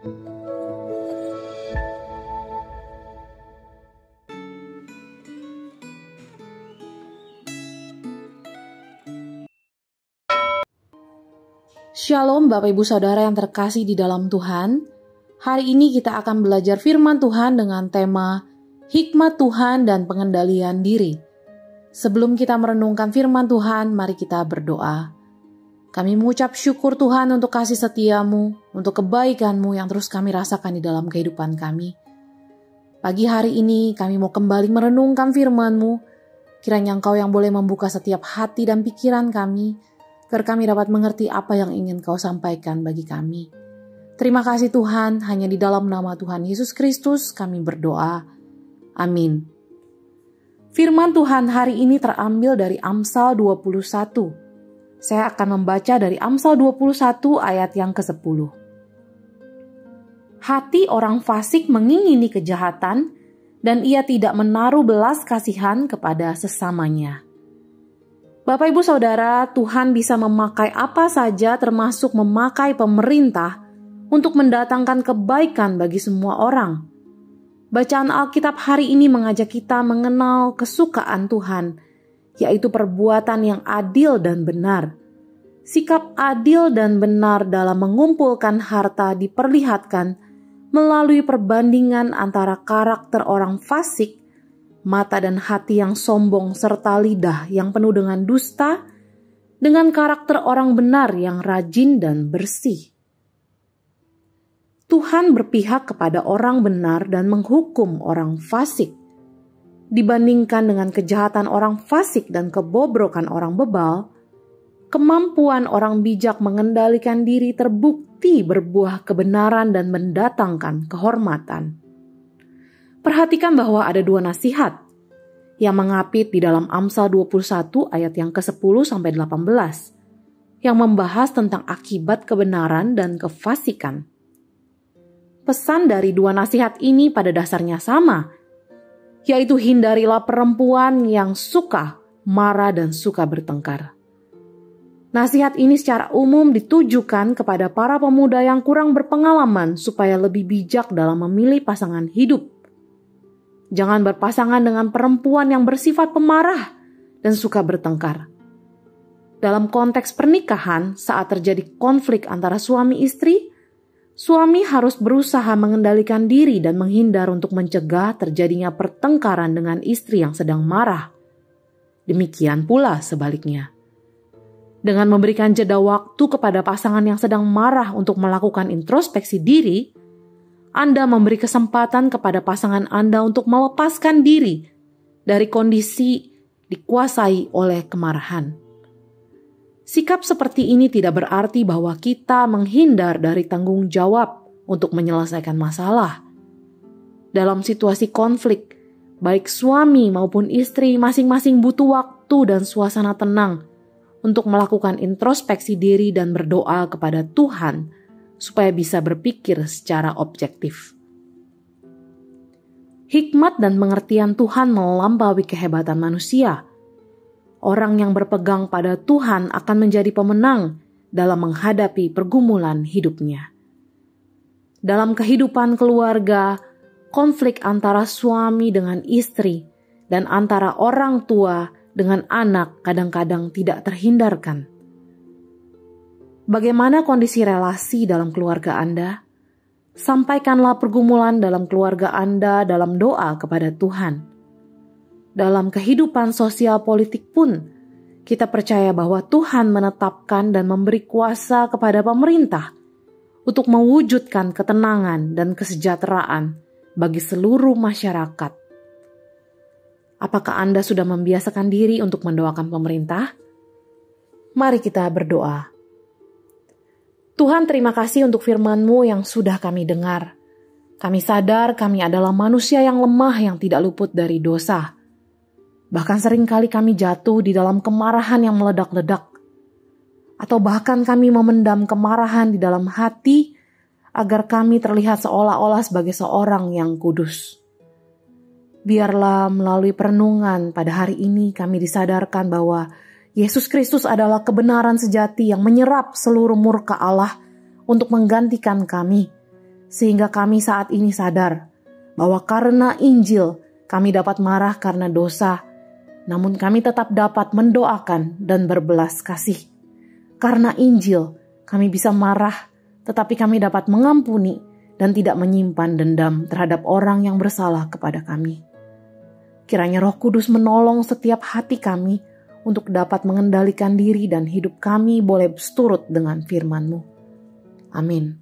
Shalom Bapak Ibu Saudara yang terkasih di dalam Tuhan. Hari ini kita akan belajar firman Tuhan dengan tema Hikmat Tuhan dan Pengendalian Diri. Sebelum kita merenungkan firman Tuhan, mari kita berdoa. Kami mengucap syukur Tuhan untuk kasih setia-Mu, untuk kebaikan-Mu yang terus kami rasakan di dalam kehidupan kami. Pagi hari ini kami mau kembali merenungkan firman-Mu. Kiranya Engkau yang boleh membuka setiap hati dan pikiran kami, agar kami dapat mengerti apa yang ingin Kau sampaikan bagi kami. Terima kasih Tuhan, hanya di dalam nama Tuhan Yesus Kristus kami berdoa. Amin. Firman Tuhan hari ini terambil dari Amsal 21. Saya akan membaca dari Amsal 21 ayat yang ke-10. Hati orang fasik mengingini kejahatan, dan ia tidak menaruh belas kasihan kepada sesamanya. Bapak Ibu Saudara, Tuhan bisa memakai apa saja termasuk memakai pemerintah untuk mendatangkan kebaikan bagi semua orang. Bacaan Alkitab hari ini mengajak kita mengenal kesukaan Tuhan, yaitu perbuatan yang adil dan benar. Sikap adil dan benar dalam mengumpulkan harta diperlihatkan melalui perbandingan antara karakter orang fasik, mata dan hati yang sombong serta lidah yang penuh dengan dusta, dengan karakter orang benar yang rajin dan bersih. Tuhan berpihak kepada orang benar dan menghukum orang fasik. Dibandingkan dengan kejahatan orang fasik dan kebobrokan orang bebal, kemampuan orang bijak mengendalikan diri terbukti berbuah kebenaran dan mendatangkan kehormatan. Perhatikan bahwa ada dua nasihat yang mengapit di dalam Amsal 21 ayat yang ke-10-18 yang membahas tentang akibat kebenaran dan kefasikan. Pesan dari dua nasihat ini pada dasarnya sama, yaitu hindarilah perempuan yang suka marah dan suka bertengkar. Nasihat ini secara umum ditujukan kepada para pemuda yang kurang berpengalaman supaya lebih bijak dalam memilih pasangan hidup. Jangan berpasangan dengan perempuan yang bersifat pemarah dan suka bertengkar. Dalam konteks pernikahan, saat terjadi konflik antara suami istri, suami harus berusaha mengendalikan diri dan menghindar untuk mencegah terjadinya pertengkaran dengan istri yang sedang marah. Demikian pula sebaliknya. Dengan memberikan jeda waktu kepada pasangan yang sedang marah untuk melakukan introspeksi diri, Anda memberi kesempatan kepada pasangan Anda untuk melepaskan diri dari kondisi dikuasai oleh kemarahan. Sikap seperti ini tidak berarti bahwa kita menghindar dari tanggung jawab untuk menyelesaikan masalah. Dalam situasi konflik, baik suami maupun istri masing-masing butuh waktu dan suasana tenang untuk melakukan introspeksi diri dan berdoa kepada Tuhan supaya bisa berpikir secara objektif. Hikmat dan pengertian Tuhan melampaui kehebatan manusia. Orang yang berpegang pada Tuhan akan menjadi pemenang dalam menghadapi pergumulan hidupnya. Dalam kehidupan keluarga, konflik antara suami dengan istri dan antara orang tua dengan anak kadang-kadang tidak terhindarkan. Bagaimana kondisi relasi dalam keluarga Anda? Sampaikanlah pergumulan dalam keluarga Anda dalam doa kepada Tuhan. Dalam kehidupan sosial politik pun, kita percaya bahwa Tuhan menetapkan dan memberi kuasa kepada pemerintah untuk mewujudkan ketenangan dan kesejahteraan bagi seluruh masyarakat. Apakah Anda sudah membiasakan diri untuk mendoakan pemerintah? Mari kita berdoa. Tuhan, terima kasih untuk firman-Mu yang sudah kami dengar. Kami sadar kami adalah manusia yang lemah yang tidak luput dari dosa. Bahkan seringkali kami jatuh di dalam kemarahan yang meledak-ledak. Atau bahkan kami memendam kemarahan di dalam hati agar kami terlihat seolah-olah sebagai seorang yang kudus. Biarlah melalui perenungan pada hari ini kami disadarkan bahwa Yesus Kristus adalah kebenaran sejati yang menyerap seluruh murka Allah untuk menggantikan kami. sehingga kami saat ini sadar bahwa karena Injil kami dapat marah karena dosa, namun kami tetap dapat mendoakan dan berbelas kasih. Karena Injil kami bisa marah, tetapi kami dapat mengampuni dan tidak menyimpan dendam terhadap orang yang bersalah kepada kami. Kiranya Roh Kudus menolong setiap hati kami untuk dapat mengendalikan diri dan hidup kami boleh seturut dengan firman-Mu. Amin.